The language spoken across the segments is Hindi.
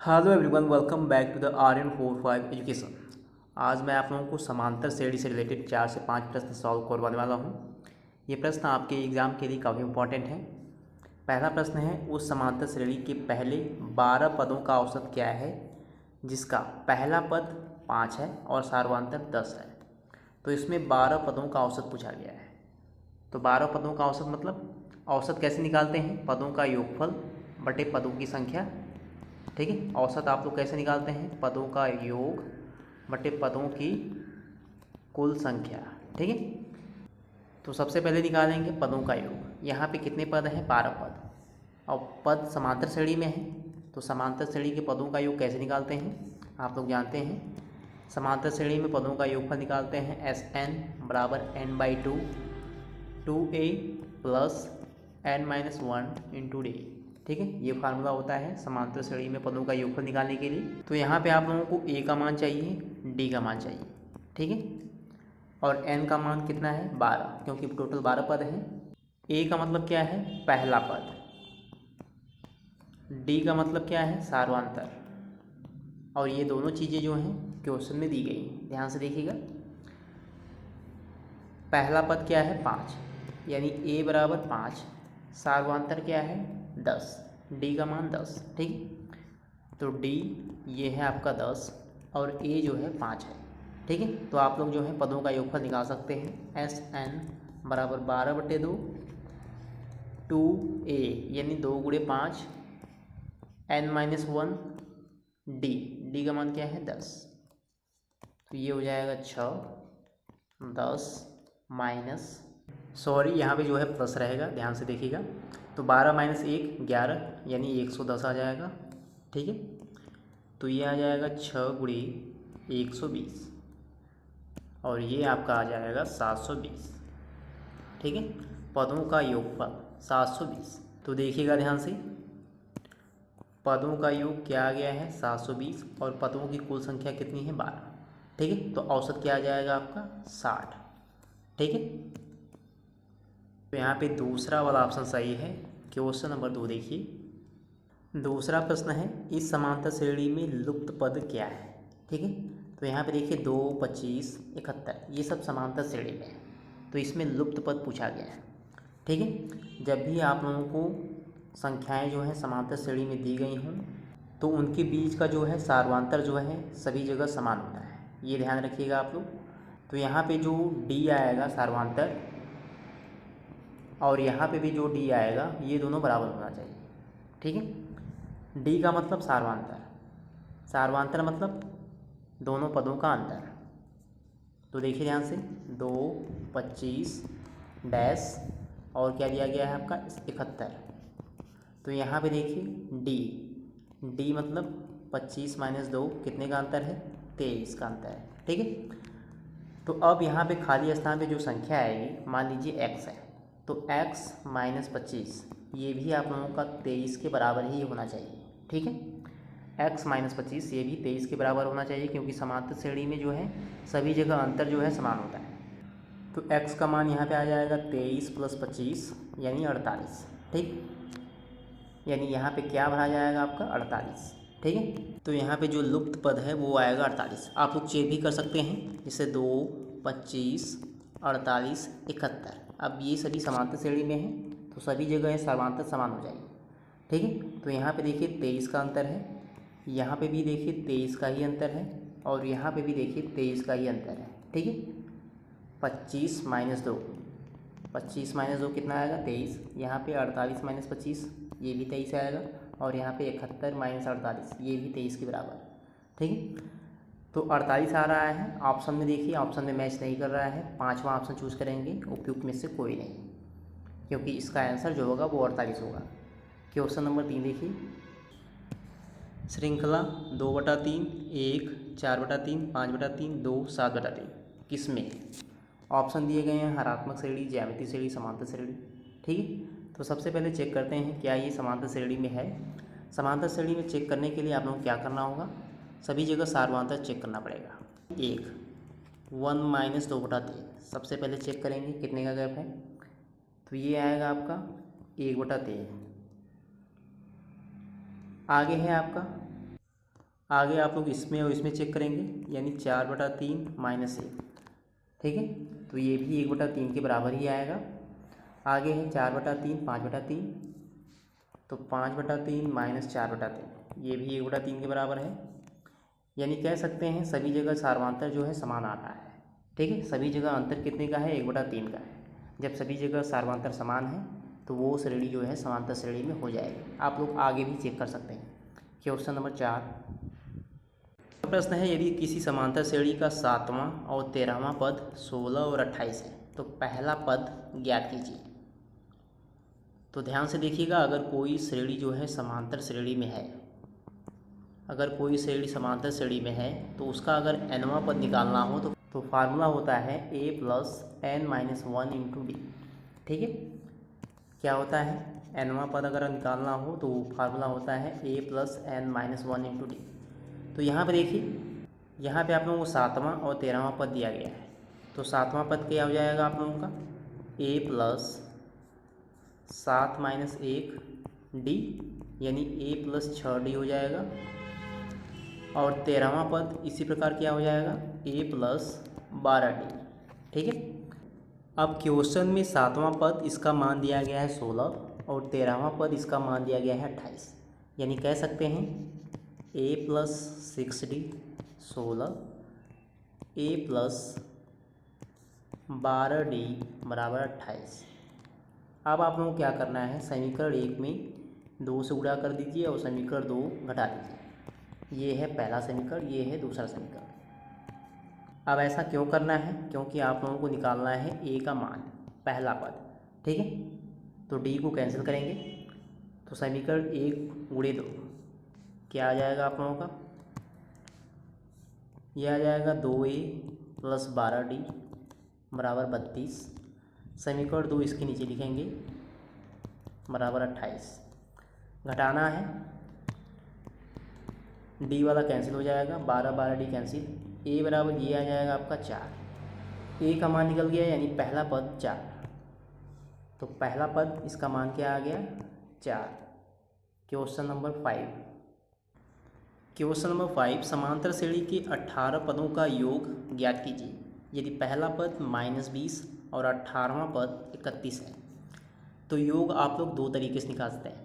Hello everyone, welcome back to the RN45 education. आज मैं आप लोगों को समांतर श्रेणी से रिलेटेड 4 से 5 प्रश्न सॉल्व करवाने वाला हूँ। ये प्रश्न आपके एग्ज़ाम के लिए काफ़ी इंपॉर्टेंट है। पहला प्रश्न है, उस समांतर श्रेणी के पहले 12 पदों का औसत क्या है जिसका पहला पद 5 है और सार्वधातुक 10 है। तो इसमें 12 पदों का औसत पूछा गया है। तो 12 पदों का औसत मतलब औसत कैसे निकालते हैं? पदों का योगफल बटे पदों की संख्या। ठीक है, औसत आप लोग कैसे निकालते हैं? पदों का योग बटे पदों की कुल संख्या। ठीक है, तो सबसे पहले निकालेंगे पदों का योग। यहाँ पे कितने पद हैं? 12 पद। और पद समांतर श्रेणी में है, तो समांतर श्रेणी के पदों का योग कैसे निकालते हैं? आप लोग जानते हैं, समांतर श्रेणी में पदों का योगफल निकालते हैं SN बराबर n/2 2a plus n-1 into D. ठीक है, ये फार्मूला होता है समांतर श्रेणी में पदों का योगफल निकालने के लिए। तो यहाँ पे आप लोगों को a का मान चाहिए, d का मान चाहिए। ठीक है, और n का मान कितना है? 12, क्योंकि टोटल 12 पद हैं। a का मतलब क्या है? पहला पद। d का मतलब क्या है? सार्वधातुक। और ये दोनों चीज़ें जो हैं क्वेश्चन में दी गई हैं, ध्यान से देखिएगा। पहला पद क्या है? 5, यानी a बराबर 5। सार्वधातुक क्या है? 10। d का मान 10। ठीक है, तो d ये है आपका 10 और a जो है 5 है। ठीक है, तो आप लोग जो है पदों का योगफल निकाल सकते हैं। SN बराबर 12/2 2a यानी 2 गुणे 5 n-1 d का मान क्या है? 10। तो ये हो जाएगा 6 10 माइनस, सॉरी यहाँ पे जो है प्लस रहेगा, ध्यान से देखिएगा। तो 12 माइनस 1 11 यानी 110 आ जाएगा। ठीक है, तो ये आ जाएगा 6 गुणे 120 और ये आपका आ जाएगा 720। ठीक है, पदों का योगफल 720। तो देखिएगा ध्यान से, पदों का योग क्या आ गया है? 720 और पदों की कुल संख्या कितनी है? 12। ठीक है, तो औसत क्या आ जाएगा आपका? 60। ठीक है, तो यहाँ पे दूसरा वाला ऑप्शन सही है। क्वेश्चन नंबर 2 देखिए। दूसरा प्रश्न है, इस समांतर श्रेणी में लुप्त पद क्या है? ठीक है, तो यहाँ पे देखिए 2 25 71 ये सब समांतर श्रेणी में है, तो इसमें लुप्त पद पूछा गया है। ठीक है, जब भी आप लोगों को संख्याएं जो हैं समांतर श्रेणी में दी गई हों तो उनके बीच का जो है सार्वधातुक जो है सभी जगह समान होता है, ये ध्यान रखिएगा आप लोग। तो यहाँ पे जो d आएगा सार्वधातुक और यहाँ पे भी जो d आएगा ये दोनों बराबर होना चाहिए। ठीक है, d का मतलब सार्वधातुक, सार्वधातुक मतलब दोनों पदों का अंतर। तो देखिए ध्यान से, 2 25 डैश और क्या दिया गया है आपका? 71। तो यहाँ पे देखिए d मतलब 25 माइनस 2 कितने का अंतर है? 23 का अंतर है। ठीक है, तो अब यहाँ पे खाली स्थान पे जो संख्या आएगी, मान लीजिए x है, तो x माइनस 25 ये भी आप लोगों का 23 के बराबर ही होना चाहिए। ठीक है, x माइनस 25 ये भी 23 के बराबर होना चाहिए, क्योंकि समांतर श्रेणी में जो है सभी जगह अंतर जो है समान होता है। तो x का मान यहाँ पे आ जाएगा 23 प्लस 25 यानी 48। ठीक, यानी यहाँ पे क्या भरा जाएगा आपका? 48। ठीक है, तो यहाँ पे जो लुप्त पद है वो आएगा 48। आप लोग चेक भी कर सकते हैं, जैसे 2 25 48 71। अब ये सभी समांतर श्रेणी में हैं तो सभी जगह सार्वधातुक समान हो जाएगी। ठीक है, तो यहाँ पे देखिए 23 का अंतर है, यहाँ पे भी देखिए 23 का ही अंतर है और यहाँ पे भी देखिए 23 का ही अंतर है। ठीक है, 25 माइनस 2, 25 माइनस 2 कितना आएगा? 23। यहाँ पे 48 माइनस 25 ये भी 23 आएगा और यहाँ पे 71 माइनस 48 ये भी 23 के बराबर। ठीक है, तो 48 आ रहा है ऑप्शन में। देखिए ऑप्शन में मैच नहीं कर रहा है, पाँचवा ऑप्शन चूज़ करेंगे उपयुक्त में से कोई नहीं, क्योंकि इसका आंसर जो होगा वो 48 होगा। क्वेश्चन नंबर 3 देखिए। श्रृंखला 2/3 1 4/3 5/3 2 7/3 किसमें? ऑप्शन दिए गए हैं हरात्मक श्रेणी, ज्यामितीय श्रेणी, समांतर श्रेणी। ठीक है, तो सबसे पहले चेक करते हैं क्या ये समांतर श्रेणी में है। समांतर श्रेणी में चेक करने के लिए आप लोगों को क्या करना होगा? सभी जगह सार्वधातुक चेक करना पड़ेगा। 1 माइनस 2/3 सबसे पहले चेक करेंगे कितने का गैप है, तो ये आएगा आपका 1/3। आगे है आपका आगे आप लोग इसमें और इसमें चेक करेंगे, यानी 4/3 माइनस 1, ठीक है। तो ये भी 1/3 के बराबर ही आएगा। आगे है 4/3 5/3, तो 5/3 माइनस 4/3 ये भी 1/3 के बराबर है। यानी कह सकते हैं सभी जगह सार्वधातुक जो है समान आ रहा है, ठीक है। सभी जगह अंतर कितने का है, 1/3 का है। जब सभी जगह सार्वधातुक समान है तो वो श्रेणी जो है समांतर श्रेणी में हो जाएगी। आप लोग आगे भी चेक कर सकते हैं। क्वेश्चन नंबर 4 प्रश्न है, यदि किसी समांतर श्रेणी का 7वां और 13वां पद 16 और 28 है तो पहला पद ज्ञात कीजिए। तो ध्यान से देखिएगा, अगर कोई श्रेणी जो है समांतर श्रेणी में है, अगर कोई श्रेणी समांतर श्रेणी में है तो उसका अगर nवां पद निकालना हो तो फार्मूला होता है a plus n minus 1 into D, ठीक है। क्या होता है, nवां पद अगर निकालना हो तो फार्मूला होता है a plus n minus 1 into D. तो यहाँ पे देखिए, यहाँ पे आप लोगों को 7वां और 13वां पद दिया गया है। तो 7वां पद क्या हो जाएगा आप लोगों का, a प्लस 7 माइनस 1 डी, यानी a प्लस 6d हो जाएगा। और 13वां पद इसी प्रकार क्या हो जाएगा, a प्लस 12d, ठीक है। अब क्वेश्चन में 7वां पद इसका मान दिया गया है 16 और 13वां पद इसका मान दिया गया है 28, यानी कह सकते हैं a plus 6d 16, a plus 12d बराबर 28। अब आप लोगों को क्या करना है, समीकरण 1 में 2 से गुणा कर दीजिए और समीकरण 2 घटा दीजिए। ये है पहला समीकरण, ये है दूसरा समीकरण। अब ऐसा क्यों करना है, क्योंकि आप लोगों को निकालना है a का मान, पहला पद, ठीक है। तो d को कैंसिल करेंगे तो समीकरण 1 गुणे 2 क्या आ जाएगा आप लोगों का, यह आ जाएगा 2a प्लस 12d बराबर 32। समीकरण 2 इसके नीचे लिखेंगे बराबर 28। घटाना है, डी वाला कैंसिल हो जाएगा, 12 कैंसिल, a बराबर ये आ जाएगा आपका 4। a का मान निकल गया, यानी पहला पद 4। तो पहला पद इसका मान क्या आ गया, 4। क्वेश्चन नंबर 5 क्वेश्चन नंबर 5 समांतर श्रेणी के 18 पदों का योग ज्ञात कीजिए यदि पहला पद -20 और 18वां पद 31 है। तो योग आप लोग दो तरीके से निकाल सकते हैं।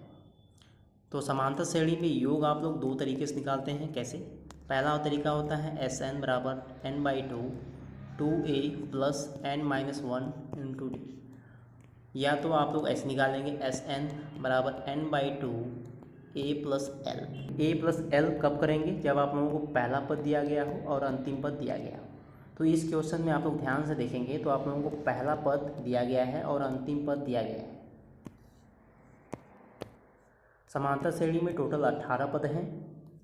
तो समांतर श्रेणी में योग आप लोग दो तरीके से निकालते हैं। कैसे, पहला तरीका होता है Sn बराबर n/2 2a plus n minus 1 into D, या तो आप लोग ऐसे निकालेंगे Sn बराबर n/2 a plus l। a plus l कब करेंगे, जब आप लोगों को पहला पद दिया गया हो और अंतिम पद दिया गया हो। तो इस क्वेश्चन में आप लोग ध्यान से देखेंगे तो आप लोगों को पहला पद दिया गया है और अंतिम पद दिया गया है। समांतर श्रेणी में टोटल 18 पद हैं,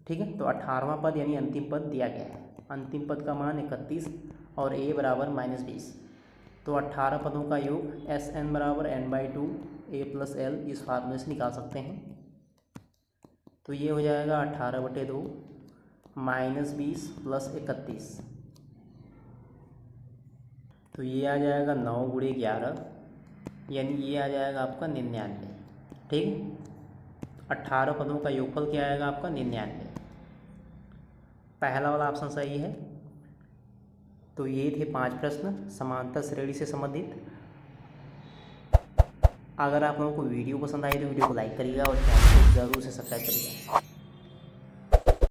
ठीक है। तो 18वां पद यानी अंतिम पद दिया गया है। अंतिम पद का मान 31 और a बराबर -20। तो 18 पदों का योग Sn बराबर n/2 a प्लस l इस फार्मूले से निकाल सकते हैं। तो ये हो जाएगा 18/2 -20 प्लस 31, तो ये आ जाएगा 9 गुणे 11, यानी ये आ जाएगा आपका 99, ठीक है। 18 पदों का योगफल क्या आएगा आपका 99। पहला वाला ऑप्शन सही है। तो ये थे 5 प्रश्न समांतर श्रेणी से संबंधित। अगर आप लोगों को वीडियो पसंद आई तो वीडियो को लाइक करिएगा और चैनल को ज़रूर से सब्सक्राइब करिएगा।